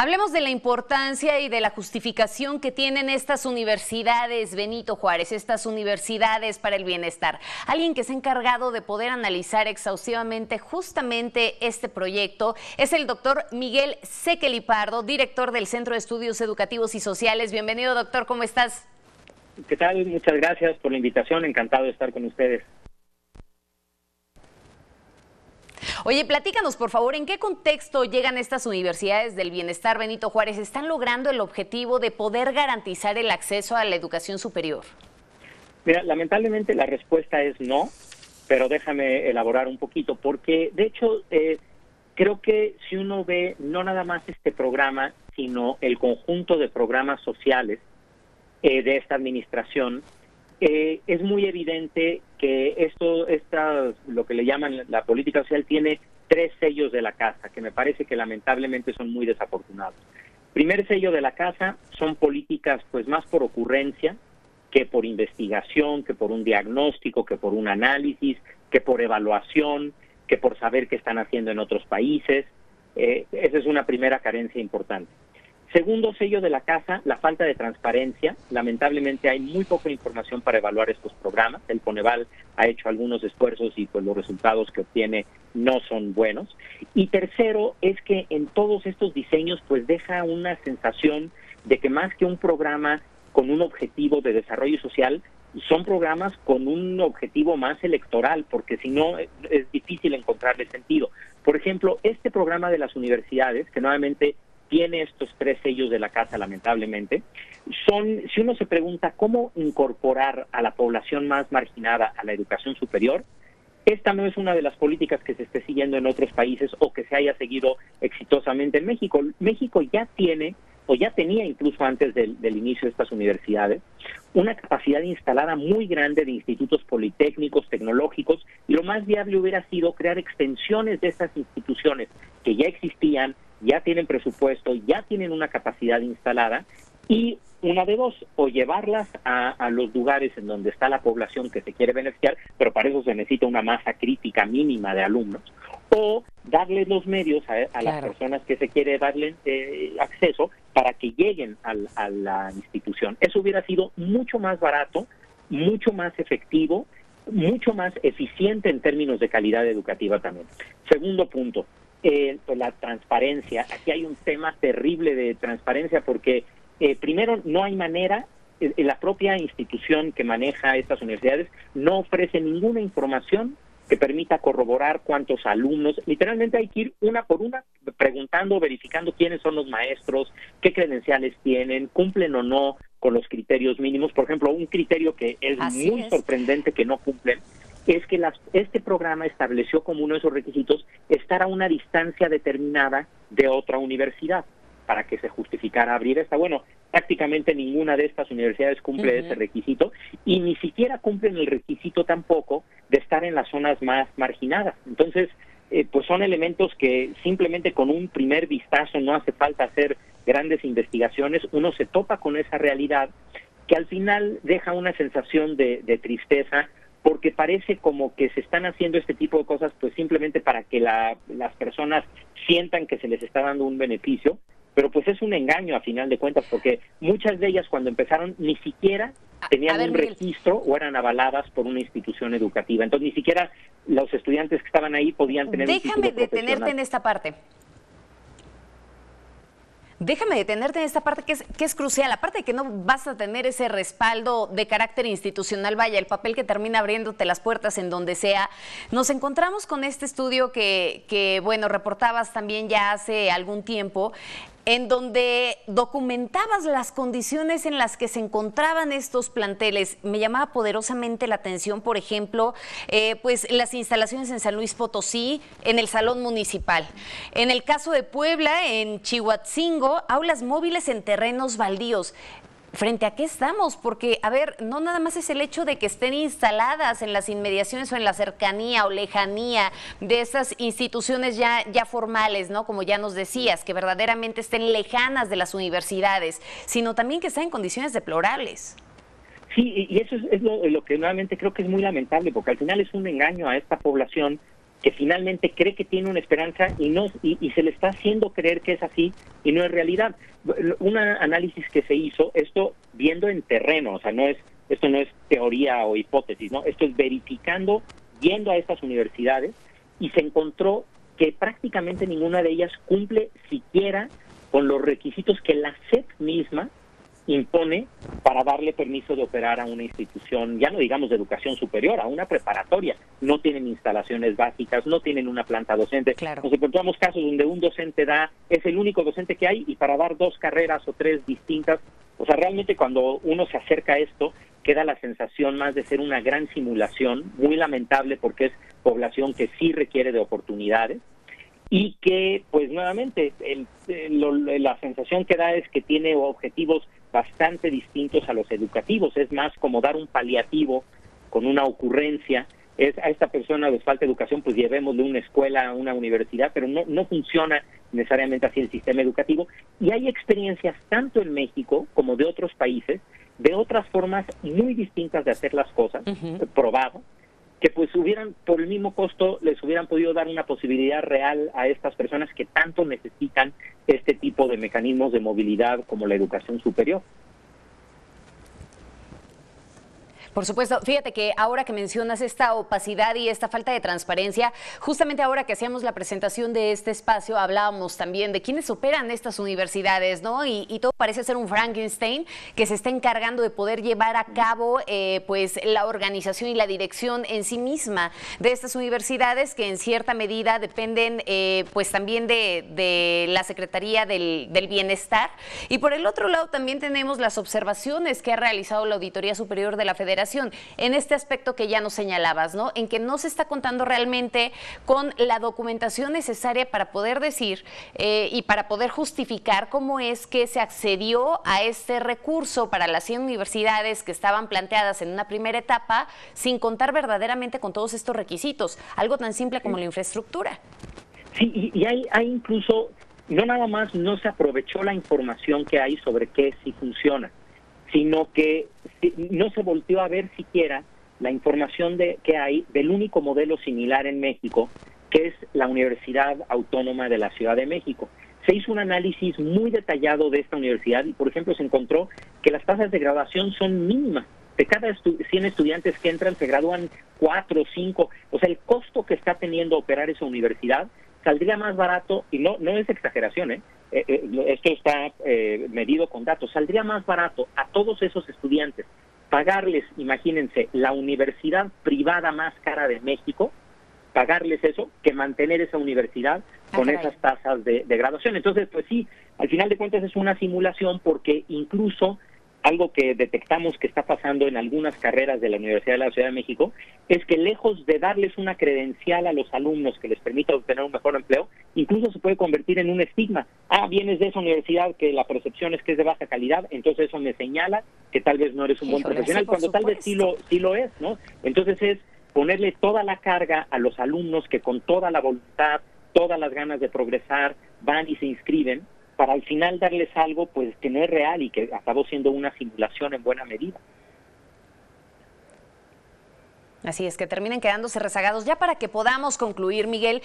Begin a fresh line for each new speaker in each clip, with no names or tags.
Hablemos de la importancia y de la justificación que tienen estas universidades, Benito Juárez, estas universidades para el bienestar. Alguien que se ha encargado de poder analizar exhaustivamente justamente este proyecto es el doctor Miguel Sekeli Pardo, director del Centro de Estudios Educativos y Sociales. Bienvenido, doctor, ¿cómo estás?
¿Qué tal? Muchas gracias por la invitación, encantado de estar con ustedes.
Oye, platícanos, por favor, ¿en qué contexto llegan estas universidades del bienestar, Benito Juárez? ¿Están logrando el objetivo de poder garantizar el acceso a la educación superior?
Mira, lamentablemente la respuesta es no, pero déjame elaborar un poquito, porque de hecho creo que si uno ve no nada más este programa, sino el conjunto de programas sociales de esta administración, es muy evidente que lo que le llaman la política social tiene 3 sellos de la casa, que me parece que lamentablemente son muy desafortunados. Primer sello de la casa son políticas pues más por ocurrencia, que por investigación, que por un diagnóstico, que por un análisis, que por evaluación, que por saber qué están haciendo en otros países. Esa es una primera carencia importante. Segundo sello de la casa, la falta de transparencia. Lamentablemente hay muy poca información para evaluar estos programas. El Coneval ha hecho algunos esfuerzos y pues los resultados que obtiene no son buenos. Y tercero es que en todos estos diseños pues deja una sensación de que más que un programa con un objetivo de desarrollo social, son programas con un objetivo más electoral, porque si no es difícil encontrarle sentido. Por ejemplo, este programa de las universidades, que nuevamente tiene estos 3 sellos de la casa, lamentablemente, si uno se pregunta cómo incorporar a la población más marginada a la educación superior, esta no es una de las políticas que se esté siguiendo en otros países o que se haya seguido exitosamente en México. México ya tiene, o ya tenía incluso antes del inicio de estas universidades, una capacidad instalada muy grande de institutos politécnicos, tecnológicos, y lo más viable hubiera sido crear extensiones de estas instituciones que ya existían, ya tienen presupuesto, ya tienen una capacidad instalada, y una de dos, o llevarlas a los lugares en donde está la población que se quiere beneficiar, pero para eso se necesita una masa crítica mínima de alumnos, o darles los medios a las personas que se quiere darle acceso para que lleguen a la institución. Eso hubiera sido mucho más barato, mucho más efectivo, mucho más eficiente en términos de calidad educativa también. Segundo punto, pues la transparencia. Aquí hay un tema terrible de transparencia porque primero no hay manera, la propia institución que maneja estas universidades no ofrece ninguna información que permita corroborar cuántos alumnos. Literalmente hay que ir una por una preguntando, verificando quiénes son los maestros, qué credenciales tienen, cumplen o no con los criterios mínimos. Por ejemplo, un criterio que es muy sorprendente que no cumplen es que este programa estableció como uno de esos requisitos estar a una distancia determinada de otra universidad para que se justificara abrir esta. Bueno, prácticamente ninguna de estas universidades cumple ese requisito y ni siquiera cumplen el requisito tampoco de estar en las zonas más marginadas. Entonces, pues son elementos que simplemente con un primer vistazo, no hace falta hacer grandes investigaciones, uno se topa con esa realidad que al final deja una sensación de tristeza, porque parece como que se están haciendo este tipo de cosas pues simplemente para que las personas sientan que se les está dando un beneficio, pero pues es un engaño a final de cuentas, porque muchas de ellas cuando empezaron ni siquiera tenían un registro o eran avaladas por una institución educativa. Entonces ni siquiera los estudiantes que estaban ahí podían tener un título profesional.
Déjame detenerte en esta parte. Déjame detenerte en esta parte que es crucial. Aparte de que no vas a tener ese respaldo de carácter institucional, vaya, el papel que termina abriéndote las puertas en donde sea. Nos encontramos con este estudio que bueno, reportabas también ya hace algún tiempo, en donde documentabas las condiciones en las que se encontraban estos planteles. Me llamaba poderosamente la atención, por ejemplo, pues las instalaciones en San Luis Potosí, en el Salón Municipal. En el caso de Puebla, en Chihuatzingo, aulas móviles en terrenos baldíos. ¿Frente a qué estamos? Porque, a ver, no nada más es el hecho de que estén instaladas en las inmediaciones o en la cercanía o lejanía de estas instituciones ya formales, ¿no? Como ya nos decías, que verdaderamente estén lejanas de las universidades, sino también que estén en condiciones deplorables.
Sí, y eso es lo que nuevamente creo que es muy lamentable, porque al final es un engaño a esta población que finalmente cree que tiene una esperanza y se le está haciendo creer que es así y no es realidad. Un análisis que se hizo, esto viendo en terreno, o sea, esto no es teoría o hipótesis, ¿no? Esto es verificando, yendo a estas universidades, y se encontró que prácticamente ninguna de ellas cumple siquiera con los requisitos que la SEP misma impone para darle permiso de operar a una institución, ya no digamos de educación superior, a una preparatoria. No tienen instalaciones básicas, no tienen una planta docente.
Claro.
Nos encontramos casos donde un docente es el único docente que hay, y para dar 2 carreras o 3 distintas. O sea, realmente cuando uno se acerca a esto, queda la sensación más de ser una gran simulación, muy lamentable porque es población que sí requiere de oportunidades, y que, pues nuevamente, la sensación que da es que tiene objetivos bastante distintos a los educativos. Es más como dar un paliativo con una ocurrencia. A esta persona les falta educación, pues llevémosle una escuela a una universidad, pero no funciona necesariamente así el sistema educativo. Y hay experiencias tanto en México como de otros países, de otras formas muy distintas de hacer las cosas, probadas, que pues por el mismo costo les hubieran podido dar una posibilidad real a estas personas que tanto necesitan este tipo de mecanismos de movilidad como la educación superior.
Por supuesto, fíjate que ahora que mencionas esta opacidad y esta falta de transparencia, justamente ahora que hacíamos la presentación de este espacio, hablábamos también de quiénes operan estas universidades, ¿no? Y todo parece ser un Frankenstein que se está encargando de poder llevar a cabo pues la organización y la dirección en sí misma de estas universidades, que en cierta medida dependen pues también de la Secretaría del Bienestar. Y por el otro lado también tenemos las observaciones que ha realizado la Auditoría Superior de la Federación en este aspecto que ya nos señalabas, ¿no? En que no se está contando realmente con la documentación necesaria para poder decir y para poder justificar cómo es que se accedió a este recurso para las 100 universidades que estaban planteadas en una primera etapa, sin contar verdaderamente con todos estos requisitos, algo tan simple como la infraestructura.
Sí, y hay incluso, no nada más no se aprovechó la información que hay sobre qué sí funciona, sino que no se volteó a ver siquiera la información que hay del único modelo similar en México, que es la Universidad Autónoma de la Ciudad de México. Se hizo un análisis muy detallado de esta universidad y, por ejemplo, se encontró que las tasas de graduación son mínimas. De cada 100 estudiantes que entran, se gradúan 4 o 5. O sea, el costo que está teniendo operar esa universidad saldría más barato, y no es exageración, esto está medido con datos, saldría más barato a todos esos estudiantes pagarles, imagínense, la universidad privada más cara de México, pagarles eso, que mantener esa universidad con esas tasas de graduación. Entonces, pues sí, al final de cuentas es una simulación, porque incluso algo que detectamos que está pasando en algunas carreras de la Universidad de la Ciudad de México es que, lejos de darles una credencial a los alumnos que les permita obtener un mejor empleo, incluso se puede convertir en un estigma. Vienes de esa universidad que la percepción es que es de baja calidad, entonces eso me señala que tal vez no eres un buen profesional, cuando tal vez sí lo es, ¿no? Entonces es ponerle toda la carga a los alumnos que con toda la voluntad, todas las ganas de progresar, van y se inscriben, para al final darles algo pues que no es real y que acabó siendo una simulación en buena medida.
Así es, que terminen quedándose rezagados. Ya para que podamos concluir, Miguel,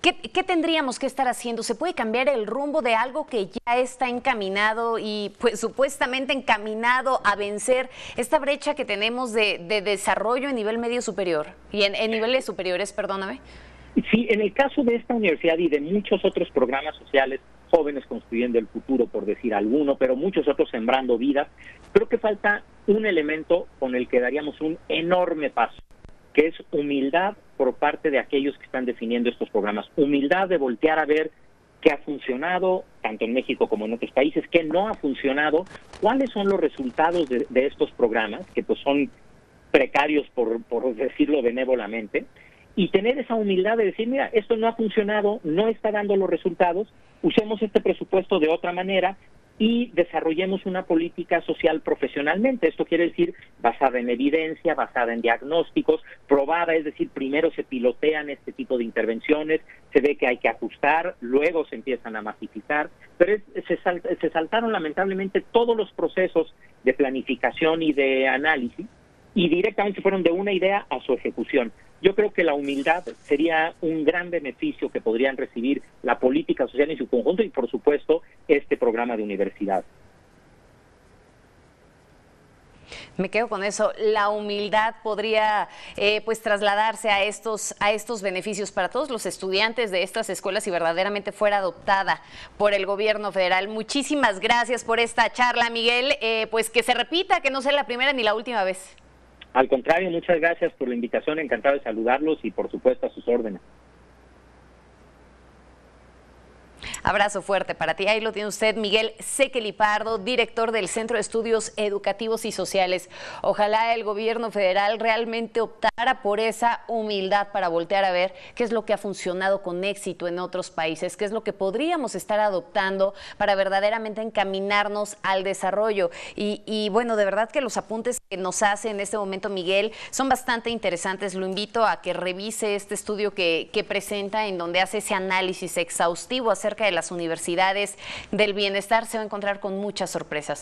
¿qué tendríamos que estar haciendo? ¿Se puede cambiar el rumbo de algo que ya está encaminado y pues supuestamente encaminado a vencer esta brecha que tenemos de desarrollo en nivel medio superior y en niveles superiores, perdóname?
Sí, en el caso de esta universidad y de muchos otros programas sociales, Jóvenes Construyendo el Futuro, por decir alguno, pero muchos otros, Sembrando Vidas, creo que falta un elemento con el que daríamos un enorme paso, que es humildad por parte de aquellos que están definiendo estos programas. Humildad de voltear a ver qué ha funcionado, tanto en México como en otros países, qué no ha funcionado, cuáles son los resultados de estos programas, que pues son precarios por decirlo benévolamente, y tener esa humildad de decir, mira, esto no ha funcionado, no está dando los resultados, usemos este presupuesto de otra manera y desarrollemos una política social profesionalmente. Esto quiere decir basada en evidencia, basada en diagnósticos, probada, es decir, primero se pilotean este tipo de intervenciones, se ve que hay que ajustar, luego se empiezan a masificar, pero se saltaron lamentablemente todos los procesos de planificación y de análisis, y directamente fueron de una idea a su ejecución. Yo creo que la humildad sería un gran beneficio que podrían recibir la política social en su conjunto y, por supuesto, este programa de universidad.
Me quedo con eso. La humildad podría pues trasladarse a estos beneficios para todos los estudiantes de estas escuelas si verdaderamente fuera adoptada por el gobierno federal. Muchísimas gracias por esta charla, Miguel. Pues que se repita, que no sea la primera ni la última vez.
Al contrario, muchas gracias por la invitación. Encantado de saludarlos y, por supuesto, a sus órdenes.
Abrazo fuerte para ti. Ahí lo tiene usted, Miguel Sekeli Pardo, director del Centro de Estudios Educativos y Sociales. Ojalá el gobierno federal realmente optara por esa humildad para voltear a ver qué es lo que ha funcionado con éxito en otros países, qué es lo que podríamos estar adoptando para verdaderamente encaminarnos al desarrollo. Y bueno, de verdad que los apuntes que nos hace en este momento Miguel son bastante interesantes. Lo invito a que revise este estudio que presenta, en donde hace ese análisis exhaustivo acerca de las universidades del bienestar. Se va a encontrar con muchas sorpresas.